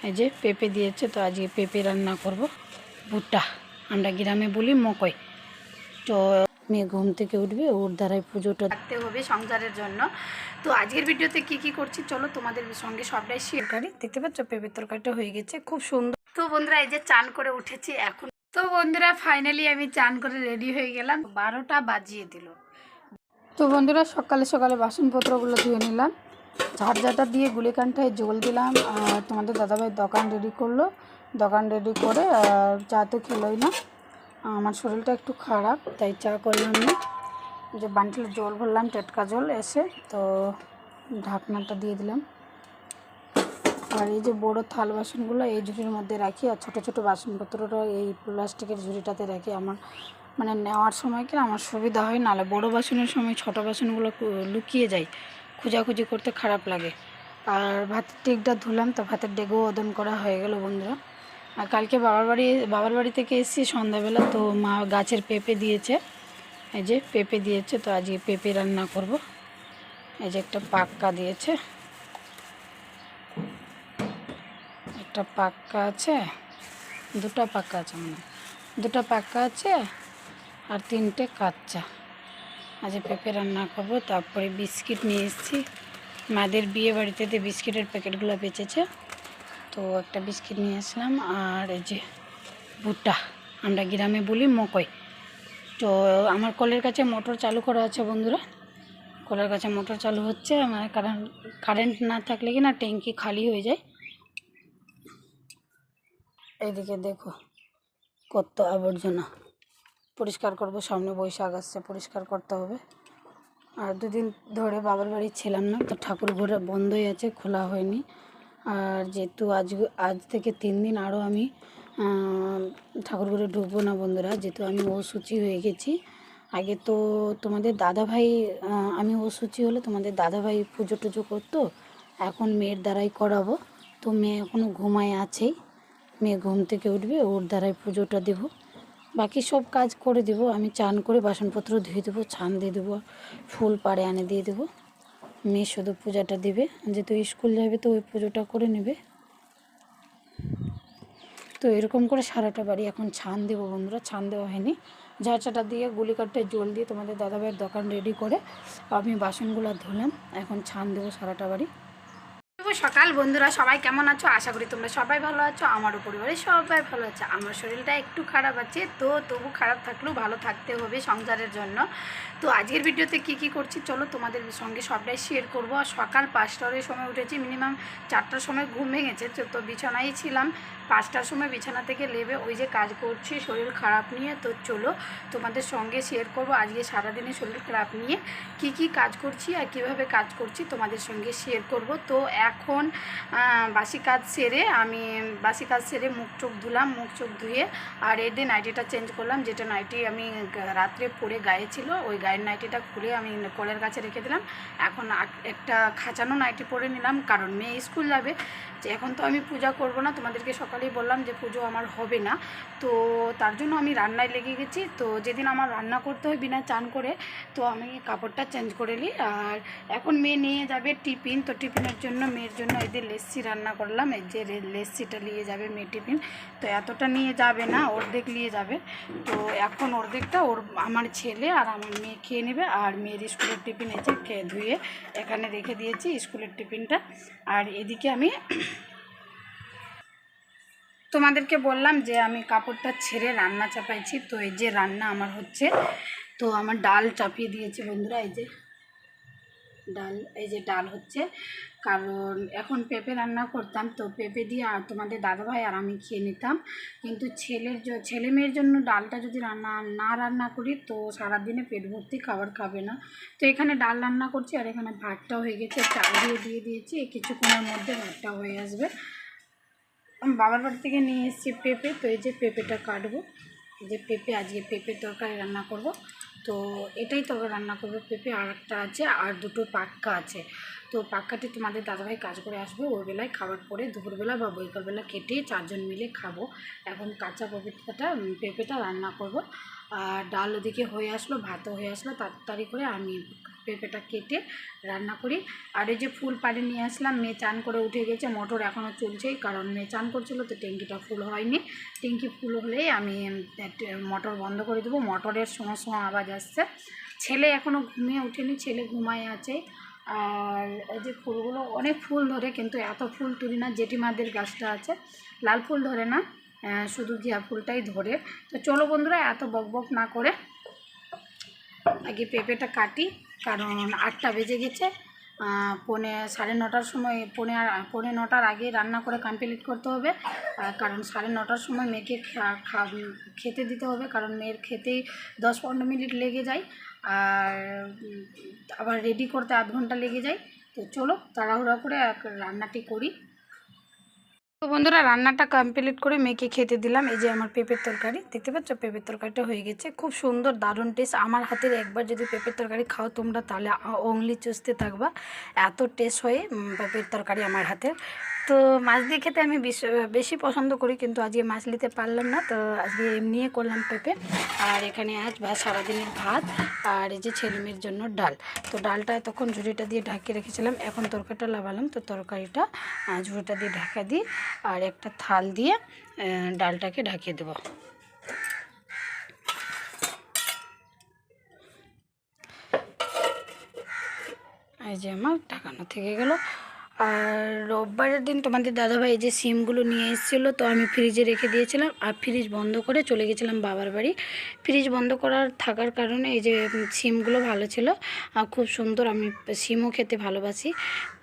এই যে পেঁপে দিয়েছে, তো আজকে পেঁপে রান্না করব। ভুট্টা আমরা গ্রামে বলি মকই। তো মেয়ে ঘুম থেকে উঠবে, ওর দ্বারাই পুজোটা রাখতে হবে সংসারের জন্য। তো আজকের ভিডিওতে কি করছি চলো তোমাদের সঙ্গে সবটাই শেয়ার করি। দেখতে পাচ্ছ পেঁপের তরকারিটা হয়ে গেছে, খুব সুন্দর। তো বন্ধুরা এই যে চান করে উঠেছি এখন। তো বন্ধুরা ফাইনালি আমি চান করে রেডি হয়ে গেলাম, 12টা বাজিয়ে দিল। তো বন্ধুরা সকালে সকালে বাসনপত্রগুলো ধুয়ে নিলাম, ঝাড়ঝাটা দিয়ে গুলিকানটায় জল দিলাম। আর তোমাদের দাদাভাই দোকান রেডি করলো, দোকান রেডি করে আর চা তো খেলোই না। আমার শরীরটা একটু খারাপ, তাই চা করলাম না। যে বান্টিলে জল ভরলাম, টেটকা জল এসে, তো ঢাকনাটা দিয়ে দিলাম। আর এই যে বড় থাল বাসনগুলো এই ঝুড়ির মধ্যে রাখি, আর ছোটো ছোটো বাসনপত্রটা এই প্লাস্টিকের ঝুড়িটাতে রাখি। আমার মানে নেওয়ার সময় কি আমার সুবিধা হয়, নাহলে বড় বাসনের সময় ছোটো বাসনগুলো লুকিয়ে যায়, খোঁজাখুঁজি করতে খারাপ লাগে। আর ভাতের ডেকটা ধুলাম, তো ভাতের ডেকও ওদন করা হয়ে গেল বন্ধুরা। আর কালকে বাবার বাড়ি থেকে এসেছি সন্ধ্যাবেলা, তো মা গাছের পেঁপে দিয়েছে, এই যে পেঁপে দিয়েছে, তো আজকে পেঁপে রান্না করব। এই যে একটা পাক্কা দিয়েছে, একটা পাক্কা আছে, দুটা পাক্কা আছে, মানে দুটা পাক্কা আছে আর 3টে কাঁচা। আজ পেঁপে রান্না করব। তারপরে বিস্কিট নিয়ে এসেছি, মাদের বিয়ে বাড়িতে বিস্কিটের প্যাকেটগুলো বেঁচেছে, তো একটা বিস্কিট নিয়ে আসলাম। আর এই যে ভুট্টা আমরা গ্রামে বলি মকই। তো আমার কলের কাছে মোটর চালু করা আছে বন্ধুরা, কলের কাছে মোটর চালু হচ্ছে, মানে কারেন্ট না থাকলে কি না ট্যাঙ্কি খালি হয়ে যায়। এইদিকে দেখো কত আবর্জনা, পরিষ্কার করব, সামনে বৈশাখ আসছে, পরিষ্কার করতে হবে। আর দুদিন ধরে বাবার বাড়ি ছিলাম না, তো ঠাকুর ঘরে বন্ধই আছে, খোলা হয়নি। আর যেহেতু আজ থেকে 3 দিন আরও আমি ঠাকুর ঘরে ঢুকবো না বন্ধুরা, যেহেতু আমি অসুচি হয়ে গেছি। আগে তো তোমাদের দাদাভাই, আমি অসুচি হলে তোমাদের দাদাভাই পুজো টুজো করতো, এখন মেয়ের দ্বারাই করাবো। তো মেয়ে এখনও ঘুমায় আছেই, মেয়ে ঘুম থেকে উঠবে, ওর দ্বারাই পুজোটা দেবো। বাকি সব কাজ করে দেবো, আমি চান করে বাসনপত্র ধুয়ে দেবো, ছান দিয়ে দেবো, ফুল পাড়ে আনে দিয়ে দেবো। মেয়ে শুধু পূজাটা দেবে, যেহেতু স্কুল যাবে তো ওই পুজোটা করে নেবে। তো এরকম করে সারাটা বাড়ি এখন ছান দেবো বন্ধুরা, ছান দেওয়া হয়নি। ঝাড়চাটা দিয়ে গুলিকাটটায় জল দিয়ে তোমাদের দাদাভাইয়ের দোকান রেডি করে আমি বাসনগুলো ধুলাম, এখন ছান দেবো সারাটা বাড়ি। শুভ সকাল বন্ধুরা, সবাই কেমন আছো? আশা করি তোমরা সবাই ভালো আছো, আমারও পরিবারে সবাই ভালো আছে। আমার শরীরটা একটু খারাপ আছে, তো তবু খারাপ থাকলেও ভালো থাকতে হবে সংসারের জন্য। তো আজকের ভিডিওতে কি করছি চলো তোমাদের সঙ্গে সবটাই শেয়ার করব। আর সকাল 5টার সময় উঠেছি, মিনিমাম 4টার সময় ঘুম ভেঙেছে, তো বিছানায় ছিলাম। 5টার সময় বিছানা থেকে লেবে ওই যে কাজ করছি শরীর খারাপ নিয়ে। তো চলো তোমাদের সঙ্গে শেয়ার করব আজকে সারাদিনে শরীর খারাপ নিয়ে কি কাজ করছি আর কিভাবে কাজ করছি তোমাদের সঙ্গে শেয়ার করব। তো এখন বাসি কাজ সেরে মুখ চোখ ধুলাম, মুখ চোখ ধুয়ে আর এর দিয়ে নাইটিটা চেঞ্জ করলাম, যেটা নাইটি আমি রাত্রে পরে গায়ে ছিল, ওই গায়ের নাইটিটা খুলে আমি কলের কাছে রেখে দিলাম। এখন একটা খাঁচানো নাইটি পরে নিলাম, কারণ মেয়ে স্কুল যাবে। যে এখন তো আমি পূজা করব না, তোমাদেরকে সকালেই বললাম যে পুজো আমার হবে না, তো তার জন্য আমি রান্নায় লেগে গেছি। তো যেদিন আমার রান্না করতে হয় বিনা চান করে, তো আমি কাপড়টা চেঞ্জ করে নিই। আর এখন মেয়ে নিয়ে যাবে টিফিন, তো টিফিনের জন্য মেয়ের জন্য এদের লেসি রান্না করলাম। এই যে লেসিটা নিয়ে যাবে মেয়ে টিফিন, তো এতটা নিয়ে যাবে না, অর্ধেক নিয়ে যাবে। তো এখন অর্ধেকটা আমার ছেলে আর আমার মেয়ে খেয়ে নেবে। আর মেয়ের স্কুলের টিফিন এসে খেয়ে ধুয়ে এখানে রেখে দিয়েছি স্কুলের টিফিনটা। আর এদিকে আমি তোমাদেরকে বললাম যে আমি কাপড়টা ছেড়ে রান্না চাপাইছি, তো এই যে রান্না আমার হচ্ছে। তো আমার ডাল চাপিয়ে দিয়েছি বন্ধুরা, এই যে ডাল হচ্ছে, কারণ এখন পেঁপে রান্না করতাম, তো পেঁপে দিয়ে আর তোমাদের দাদাভাই আর আমি খেয়ে নিতাম। কিন্তু ছেলে মেয়ের জন্য ডালটা যদি রান্না করি তো সারাদিনে পেট ভর্তি খাবার খাবে না। তো এখানে ডাল রান্না করছি, আর এখানে ভাতটা হয়ে গেছে, চাল দিয়ে দিয়েছি, কিছুক্ষণের মধ্যে ভাতটা হয়ে আসবে। আমি বাবার বাড়ি থেকে নিয়ে এসেছি পেঁপে, তো এই যে পেঁপেটা কাটবো। এই যে পেঁপে, আজকে পেঁপের তরকারি রান্না করব। তো এটাই তরকারি রান্না করবো, পেঁপে আর একটা আছে, আর দুটো পাক্কা আছে। তো পাক্কাটি তোমাদের দাদাভাই কাজ করে আসবে, ওই বেলায় খাবার পরে দুপুরবেলা বা বৈকালবেলা কেটে 4জন মিলে খাবো। এখন কাঁচা পেঁপেটা রান্না করব। আর ডাল ওদিকে হয়ে আসলো, ভাতও হয়ে আসলো, তাড়াতাড়ি করে আমি পেঁপেটা কেটে রান্না করি। আর এই যে ফুল পাড়ে নিয়ে আসলাম, মেয়ে চান করে উঠে গেছে, মোটর এখনও চলছেই, কারণ মেয়ে চান করছিল তো ট্যাঙ্কিটা ফুল হয়নি। ট্যাঙ্কি ফুল হলেই আমি মোটর বন্ধ করে দেবো। মোটরের সময় আওয়াজ আসছে। ছেলে এখনও ঘুমিয়ে ওঠেনি, ছেলে ঘুমায় আছে। আর এই যে ফুলগুলো অনেক ফুল ধরে, কিন্তু এত ফুল তুলি না। জেঠিমাদের গাছটা আছে, লাল ফুল ধরে না, শুধু ঘিয়া ফুলটাই ধরে। তো চলো বন্ধুরা, এত বকবক না করে আগে পেঁপেটা কাটি, কারণ 8টা বেজে গেছে। 9:30 সময়, 9:45 আগে রান্না করে কমপ্লিট করতে হবে, কারণ 9:30 সময় মেয়েকে খেতে দিতে হবে, কারণ মেয়ের খেতেই 10-15 মিনিট লেগে যায়, আর আবার রেডি করতে আধ ঘন্টা লেগে যায়। তো চলো তাড়াহুড়া করে রান্নাটি করি। তো বন্ধুরা, রান্নাটা কমপ্লিট করে মেয়েকে খেতে দিলাম। এই যে আমার পেঁপের তরকারি দেখতে পাচ্ছ, পেঁপের তরকারিটা হয়ে গেছে, খুব সুন্দর দারুণ টেস্ট। আমার হাতের একবার যদি পেঁপের তরকারি খাও তোমরা, তাহলে অংলি চুষতে থাকবা, এত টেস্ট হয় পেঁপের তরকারি আমার হাতের। তো মাছ দিয়ে খেতে আমি বেশি পছন্দ করি, কিন্তু আজকে মাছ নিতে পারলাম না, তো আজকে এমনিই করলাম পেঁপে। আর এখানে আজ সারাদিনের ভাত, আর এই যে ছেলেমেয়ের জন্য ডাল। তো ডালটা তখন ঝুড়িটা দিয়ে ঢাকিয়ে রেখেছিলাম, এখন তরকারিটা লাগালাম। তো তরকারিটা ঝুড়িটা দিয়ে ঢাকা দিই, আর একটা থাল দিয়ে ডালটাকে ঢাকিয়ে দেব। এই যে আমার ঢাকানো থেকে গেল। আর রোববারের দিন তোমাদের দাদাভাই এই যে সিমগুলো নিয়ে এসেছিলো, তো আমি ফ্রিজে রেখে দিয়েছিলাম, আর ফ্রিজ বন্ধ করে চলে গেছিলাম বাবার বাড়ি। ফ্রিজ বন্ধ করার থাকার কারণে এই যে সিমগুলো ভালো ছিল, আর খুব সুন্দর, আমি সিমও খেতে ভালোবাসি।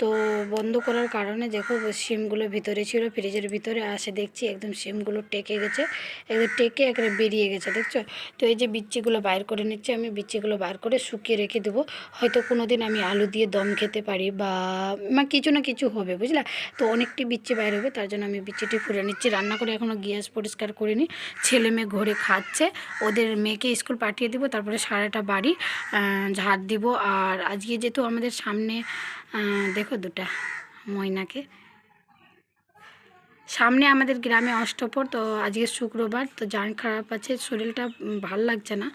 তো বন্ধ করার কারণে দেখো সিমগুলো ভিতরে ছিল, ফ্রিজের ভিতরে আসে দেখছি একদম সিমগুলো টেকে গেছে, একদম টেকে একেবারে বেরিয়ে গেছে, দেখছো? তো এই যে বিচিগুলো বাইর করে নিচ্ছি, আমি বিচিগুলো বাইর করে শুকিয়ে রেখে দেবো। হয়তো কোনো দিন আমি আলু দিয়ে দম খেতে পারি, বা কিছু না কিছু হবে, বুঝলা? তো অনেকটি বিচি বাইর হবে, তার জন্য আমি বিচিটি ফুলে নিচ্ছি। রান্না করে এখনও গ্যাস পরিষ্কার করিনি, ছেলে মেয়ে ঘরে খাচ্ছে, ওদের মেয়েকে স্কুল পাঠিয়ে দিব, তারপরে সারাটা বাড়ি ঝাড় দিব। আর আজকে যেহেতু আমাদের সামনে দেখো দুটা ময়নাকে, সামনে আমাদের গ্রামে অষ্টপ্রহর, তো আজকে শুক্রবার, তো জান খারাপ আছে, শরীরটা ভাল লাগছে না,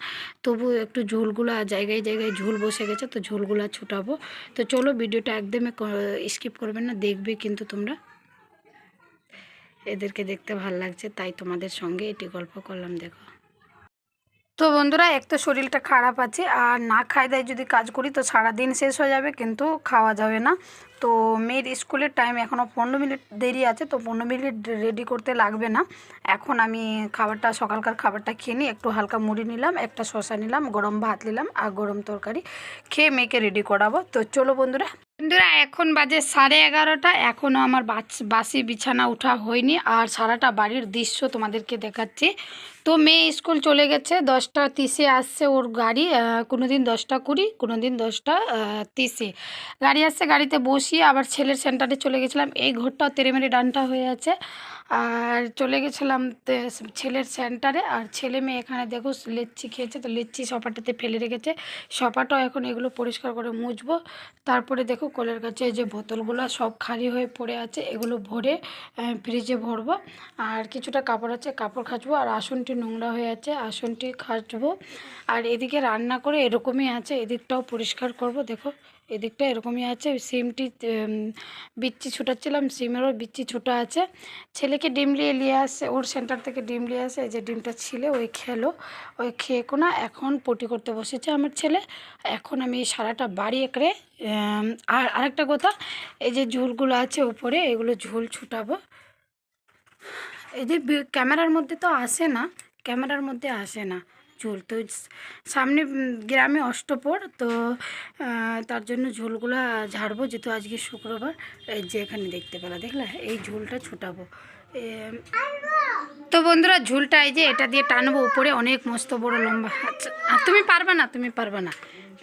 তবু একটু ঝুলগুলো জায়গায় জায়গায় ঝুল বসে গেছে, তো ঝুলগুলো ছুটাবো। তো চলো, ভিডিওটা একদমই স্কিপ করবে না, দেখবে কিন্তু তোমরা, এদেরকে দেখতে ভাল লাগছে, তাই তোমাদের সঙ্গে এটি গল্প করলাম। দেখো তো বন্ধুরা, এক তো শরীরটা খারাপ আছে, আর না খাই দায় যদি কাজ করি তো সারাদিন শেষ হয়ে যাবে, কিন্তু খাওয়া যাবে না। তো মেয়ের স্কুলের টাইম এখনও 15 মিনিট দেরি আছে, তো 15 মিনিট রেডি করতে লাগবে না। এখন আমি খাবারটা, সকালকার খাবারটা খেয়ে নিই, একটু হালকা মুড়ি নিলাম, একটা শসা নিলাম, গরম ভাত নিলাম, আর গরম তরকারি খেয়ে মেয়েকে রেডি করাবো। তো চলো বন্ধুরা, এখন বাজে 11:30, এখনও আমার বাসি বিছানা ওঠা হয়নি, আর সারাটা বাড়ির দৃশ্য তোমাদেরকে দেখাচ্ছি। তো মেয়ে স্কুল চলে গেছে, 10টা 30-এ আসছে ওর গাড়ি, কোনো দিন 10টা 20, কোনো দিন 10টা 30-এ গাড়ি আসছে, গাড়িতে বসিয়ে আবার ছেলের সেন্টারে চলে গেছিলাম। এই ঘরটাও তেরেমেরে ডান্টা হয়ে আছে, আর চলে গেছিলাম ছেলের সেন্টারে। আর ছেলে মেয়ে এখানে দেখো লিচ্ছি খেয়েছে, তো লিচ্ছি সপাটাতে ফেলে রেখেছে, সপাটাও এখন এগুলো পরিষ্কার করে মুছবো। তারপরে দেখো কলের কাছে যে বোতলগুলো সব খালি হয়ে পড়ে আছে, এগুলো ভরে ফ্রিজে ভরবো। আর কিছুটা কাপড় আছে, কাপড় কাচবো। আর আসনটি নোংরা হয়ে আছে, আসনটি কাচবো। আর এদিকে রান্না করে এরকমই আছে, এদিকটাও পরিষ্কার করব। দেখো এদিকটা এরকমই আছে, সিমটি বিচ্ছি ছুটাচ্ছিলাম, সিমেরও বিচ্ছি ছুটা আছে। ছেলেকে ডিম নিয়ে আসে, ওর সেন্টার থেকে ডিম নিয়ে আসে, এই যে ডিমটা ছিলে ওই খেলো, ওই খেয়ে কোনা এখন পটি করতে বসেছে আমার ছেলে। এখন আমি সারাটা বাড়ি একরে। আর আরেকটা কথা, এই যে ঝুলগুলো আছে উপরে, এগুলো ঝুল ছুটাবো। এই যে ক্যামেরার মধ্যে তো আসে না, ক্যামেরার মধ্যে আসে না ঝুল, তো সামনে গ্রামে অষ্টপ্রহর, তো তার জন্য ঝুলগুলো ঝাড়বো, যেহেতু আজকে শুক্রবার। এই যে এখানে দেখতে পেলা, দেখলা, এই ঝুলটা ছুটাবো। তো বন্ধুরা, ঝুলটা এই যে এটা দিয়ে টানবো উপরে, অনেক মস্ত বড় লম্বা। আচ্ছা, আর তুমি পারবে না, তুমি পারবে না,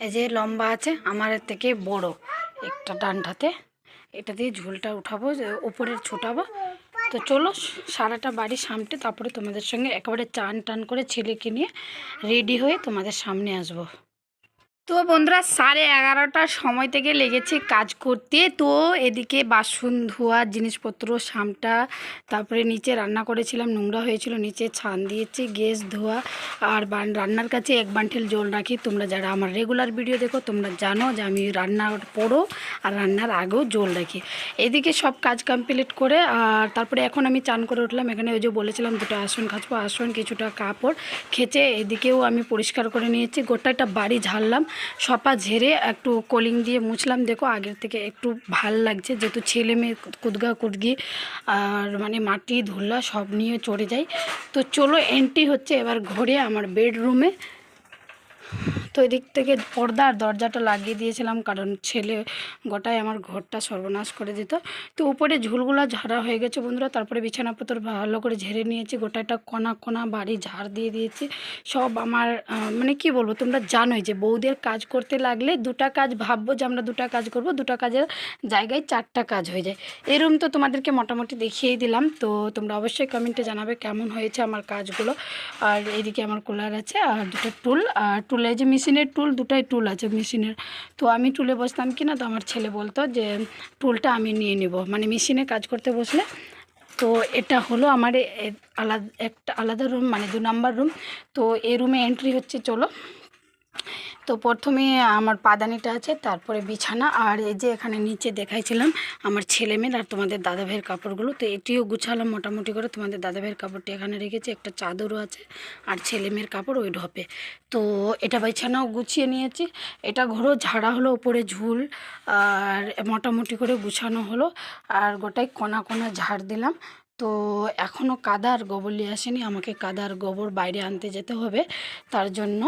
এই যে লম্বা আছে আমার থেকে বড় একটা ডান্ডাতে, এটা দিয়ে ঝুলটা উঠাবো, উপরের ছুটাবো। তো চলো সারাটা বাড়ি সামটে তারপরে তোমাদের সঙ্গে একেবারে চান টান করে ছেলেকে নিয়ে রেডি হয়ে তোমাদের সামনে আসবো। তো বন্ধুরা 11:30টার সময় থেকে লেগেছে কাজ করতে। তো এদিকে বাসন ধোয়া, জিনিসপত্র সামটা, তারপরে নিচে রান্না করেছিলাম, নোংরা হয়েছিল, নিচে ছান দিয়েছি, গ্যাস ধোয়া, আর রান্নার কাছে এক বান্ঠেল জল রাখি। তোমরা যারা আমার রেগুলার ভিডিও দেখো তোমরা জানো যে আমি রান্নার পরও আর রান্নার আগেও জল রাখি। এদিকে সব কাজ কমপ্লিট করে আর তারপরে এখন আমি চান করে উঠলাম। এখানে ওই যে বলেছিলাম দুটো আসন খাঁচবো, আসন কিছুটা কাপড় খেচে এদিকেও আমি পরিষ্কার করে নিয়েছি। গোটাটা বাড়ি ঝাড়লাম, সপা ঝেড়ে একটু কলিং দিয়ে মুছলাম। দেখো আগের থেকে একটু ভাল লাগছে, যেহেতু ছেলে মেয়ে কুদগা কুদগি আর মানে মাটি ধুলা সব নিয়ে চড়ে যায়। তো চলো এন্ট্রি হচ্ছে এবার ঘরে আমার বেডরুমে। তো এদিক থেকে পর্দা আর দরজাটা লাগিয়ে দিয়েছিলাম, কারণ ছেলে গোটায় আমার ঘরটা সর্বনাশ করে দিত। তো উপরে ঝুলগুলা ঝাড়া হয়ে গেছে বন্ধুরা। তারপরে বিছানাপত্র ভালো করে ঝেড়ে নিয়েছি, গোটাটা কোনা কোনা বাড়ি ঝাড় দিয়ে দিয়েছি। সব আমার মানে কি বলবো, তোমরা জানোই যে বউদের কাজ করতে লাগলে দুটা কাজ ভাববো যে আমরা দুটা কাজ করব, দুটা কাজের জায়গায় চারটা কাজ হয়ে যায়। এই রুম তো তোমাদেরকে মোটামুটি দেখিয়েই দিলাম। তো তোমরা অবশ্যই কমেন্টে জানাবে কেমন হয়েছে আমার কাজগুলো। আর এইদিকে আমার কুলার আছে আর দুটো টুল, আর টুলে যে মেশিনের টুল, দুটাই টুল আছে মেশিনের। তো আমি টুলে বসতাম কি না, তো আমার ছেলে বলতো যে টুলটা আমি নিয়ে নেব, মানে মেশিনে কাজ করতে বসলে। তো এটা হলো আমার আলাদা একটা আলাদা রুম, মানে 2 নাম্বার রুম। তো এই রুমে এন্ট্রি হচ্ছে, চলো। তো প্রথমে আমার পাদানিটা আছে, তারপরে বিছানা, আর এই যে এখানে নিচে দেখাইছিলাম আমার ছেলে মেয়ের আর তোমাদের দাদা ভাইয়ের কাপড়গুলো। তো এটিও গুছালাম মোটামুটি করে। তোমাদের দাদা ভাইয়ের কাপড়টি এখানে রেখেছি, একটা চাদরও আছে, আর ছেলে মেয়ের কাপড় ওই ঢপে। তো এটা বিছানাও গুছিয়ে নিয়েছি। এটা ঘরও ঝাড়া হলো, উপরে ঝুল আর মোটামুটি করে গুছানো হলো, আর গোটাই কোনা কোনা ঝাড় দিলাম। তো এখনও কাদা আর গোবর নিয়ে আসেনি, আমাকে কাদা আর গোবর বাইরে আনতে যেতে হবে। তার জন্য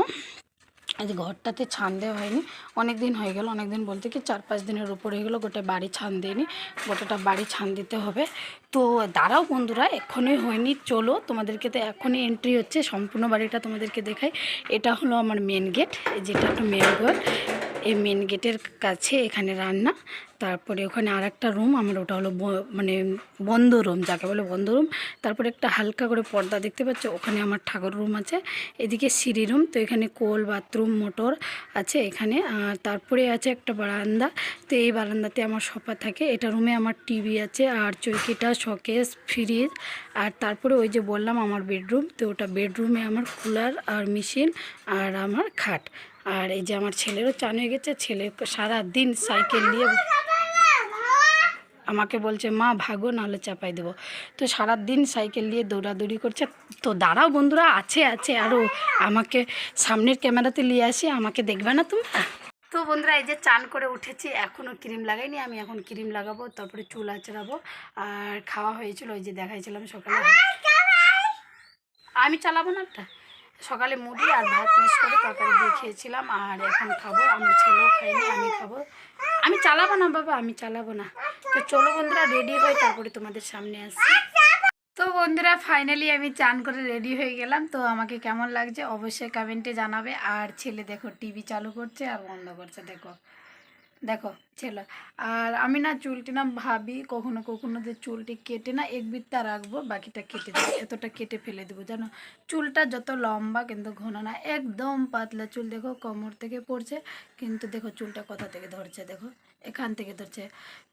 আজ ঘরটাতে ছান দেওয়া হয়নি, অনেক দিন হয়ে গেল, অনেক দিন বলতে কি 4-5 দিনের উপর হয়ে গেলো গোটা বাড়ি ছান দিইনি। গোটাটা বাড়ি ছান দিতে হবে। তো দাঁড়াও বন্ধুরা, এখনই হয়নি, চলো তোমাদেরকে তো এখনই এন্ট্রি হচ্ছে, সম্পূর্ণ বাড়িটা তোমাদেরকে দেখাই। এটা হলো আমার মেন গেট, যেটা একটা মেন ঘর। এই মেন গেটের কাছে এখানে রান্না, তারপরে ওখানে আর একটা রুম আমার, ওটা হলো মানে বন্ধ রুম, যাকে বলে বন্ধ রুম। তারপরে একটা হালকা করে পর্দা দেখতে পাচ্ছ, ওখানে আমার ঠাকুর রুম আছে। এদিকে সিঁড়ি রুম, তো এখানে কোল, বাথরুম, মোটর আছে এখানে। আর তারপরে আছে একটা বারান্দা, তো এই বারান্দাতে আমার সোফা থাকে। এটা রুমে আমার টিভি আছে, আর চৌকিটা, শোকেস, ফ্রিজ। আর তারপরে ওই যে বললাম আমার বেডরুম, তো ওটা বেডরুমে আমার কুলার আর মেশিন আর আমার খাট। আর এই যে আমার ছেলেরও চান হয়ে গেছে, ছেলে সারা দিন সাইকেল নিয়ে আমাকে বলছে মা ভাগো নাহলে চাপাই দেবো। তো সারা দিন সাইকেল নিয়ে দৌড়াদৌড়ি করছে। তো দাঁড়াও বন্ধুরা, আছে আছে আরও, আমাকে সামনের ক্যামেরাতে নিয়ে আসি, আমাকে দেখবে না তোমরা? তো বন্ধুরা এই যে চান করে উঠেছি, এখনও ক্রিম লাগাইনি, আমি এখন ক্রিম লাগাবো, তারপরে চুল আঁচড়াবো। আর খাওয়া হয়েছিল, ওই যে দেখাইছিলাম সকালে। আমি চালাবো না একটা, সকালে মুড়ি আর ভাত মিক্স করে তরকারি দিয়ে খেয়েছিলাম, আর এখন খাবো। আমার ছেলেও খায়নি, আমি খাবো। আমি চালাবো না বাবা, আমি চালাবো না। তো চলো বন্ধুরা রেডি হই, তারপরে তোমাদের সামনে আসছি। তো বন্ধুরা ফাইনালি আমি চান করে রেডি হয়ে গেলাম। তো আমাকে কেমন লাগছে অবশ্যই কমেন্টে জানাবে। আর ছেলে দেখো টিভি চালু করছে আর বন্ধ করছে, দেখো দেখো ছেলে। আর আমি না চুলটি না ভাবি কখনো কখনো যে চুলটি কেটে না এক বিত্তা রাখবো, বাকিটা কেটে দেবো, এতটা কেটে ফেলে দেবো জানো। চুলটা যত লম্বা কিন্তু ঘন না, একদম পাতলা চুল। দেখো কোমর থেকে পড়ছে, কিন্তু দেখো চুলটা কোথা থেকে ধরছে, দেখো এখান থেকে ধরছে।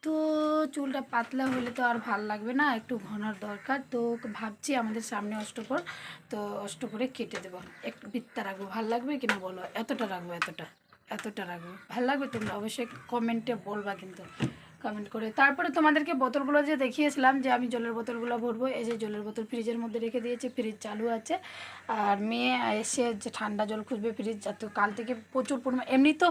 তো চুলটা পাতলা হলে তো আর ভাল লাগবে না, একটু ঘনার দরকার। তো ভাবছি আমাদের সামনে অষ্টপ্রহর, তো অষ্টপ্রহরে কেটে দেবো, একটু বিত্তা রাখবো, ভাল লাগবে কিনা বলো? এতটা রাখবো, এতটা রাখবো, ভালো লাগবে? তোমরা অবশ্যই কমেন্টে বলবা কিন্তু, কমেন্ট করে। তারপরে তোমাদেরকে বোতলগুলো যে দেখিয়েছিলাম যে আমি জলের বোতলগুলো ভরবো, এই যে জলের বোতল ফ্রিজের মধ্যে রেখে দিয়েছি, ফ্রিজ চালু আছে। আর মেয়ে এসে যে ঠান্ডা জল খুঁজবে, ফ্রিজ যাতে কাল থেকে প্রচুর পরিমাণ, এমনি তো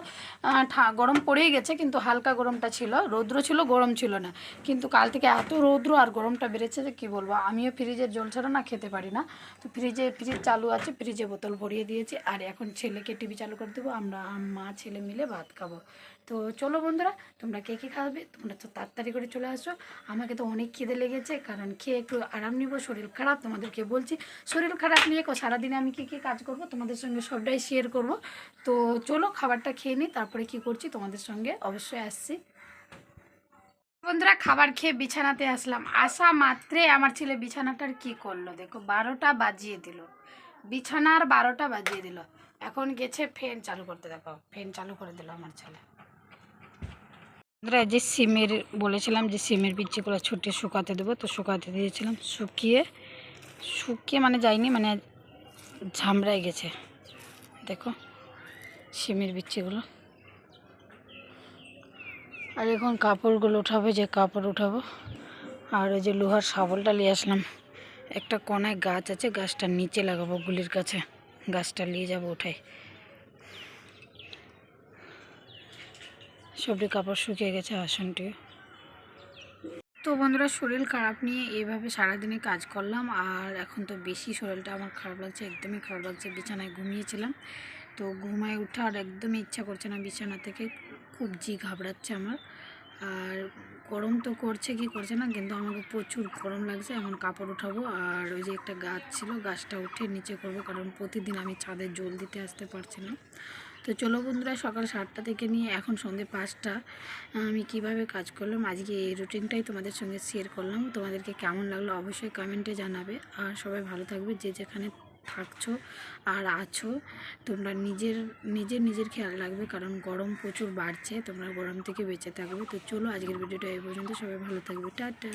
গরম পড়েই গেছে, কিন্তু হালকা গরমটা ছিল, রৌদ্র ছিল, গরম ছিল না। কিন্তু কাল থেকে এত রৌদ্র আর গরমটা বেড়েছে যে কী বলবো। আমিও ফ্রিজের জল ছাড়া না খেতে পারি না। তো ফ্রিজ চালু আছে, ফ্রিজে বোতল ভরিয়ে দিয়েছি। আর এখন ছেলেকে টিভি চালু করে দেবো, আমরা মা ছেলে মিলে ভাত খাবো। তো চলো বন্ধুরা, তোমরা কে কী খাবে তোমরা তো তাড়াতাড়ি করে চলে আসো। আমাকে তো অনেক খিদে লেগেছে, কারণ খেয়ে একটু আরাম নিব, শরীর খারাপ। তোমাদেরকে বলছি শরীর খারাপ নিয়ে সারাদিনে আমি কী কী কাজ করব তোমাদের সঙ্গে সবটাই শেয়ার করব। তো চলো খাবারটা খেয়ে নিই, তারপরে কি করছি তোমাদের সঙ্গে অবশ্যই আসছি। বন্ধুরা খাবার খেয়ে বিছানাতে আসলাম, আসা মাত্রে আমার ছেলে বিছানাটার কি করলো দেখো, 12টা বাজিয়ে দিল, বিছানার 12টা বাজিয়ে দিল। এখন গেছে ফ্যান চালু করতে, দেখো ফ্যান চালু করে দিল আমার ছেলে। যে সিমের বলেছিলাম যে সিমের বিচিগুলো ছুটিয়ে শুকাতে দেবো, তো শুকাতে দিয়েছিলাম, শুকিয়ে মানে যায়নি, মানে ঝামড়ায় গেছে। দেখো সিমের বিচিগুলো। আর এখন কাপড়গুলো উঠাবো, যে কাপড় উঠাবো। আর ওই যে লোহার শাবলটা নিয়ে আসলাম, একটা কোনায় গাছ আছে, গাছটার নিচে লাগাবো, গুলির কাছে গাছটা নিয়ে যাবো উঠাই। সবটি কাপড় শুকিয়ে গেছে, আসনটিও। তো বন্ধুরা, শরীর খারাপ নিয়ে এইভাবে সারাদিনে কাজ করলাম। আর এখন তো বেশি শরীরটা আমার খারাপ লাগছে, একদমই খারাপ লাগছে। বিছানায় ঘুমিয়েছিলাম, তো ঘুমায় উঠা আর একদমই ইচ্ছা করছে না বিছানা থেকে, খুব জি ঘাবড়াচ্ছে আমার। আর গরম তো করছে কি করছে না, কিন্তু আমাকে প্রচুর গরম লাগছে। এখন কাপড় উঠাবো, আর ওই যে একটা গাছ ছিল, গাছটা উঠে নিচে করব, কারণ প্রতিদিন আমি ছাদে জল দিতে আসতে পারছি না। তো চলো বন্ধুরা, সকাল 7টা থেকে নিয়ে এখন সন্ধ্যে 5টা আমি কিভাবে কাজ করলাম, আজকে এই রুটিনটাই তোমাদের সঙ্গে শেয়ার করলাম। তোমাদেরকে কেমন লাগলো অবশ্যই কমেন্টে জানাবে। আর সবাই ভালো থাকবে, যে যেখানে থাকছো আর আছো। তোমরা নিজের খেয়াল রাখবে, কারণ গরম প্রচুর বাড়ছে, তোমরা গরম থেকে বেঁচে থাকবে। তো চলো আজকের ভিডিওটা এই পর্যন্ত, সবাই ভালো থাকবে, টাটা।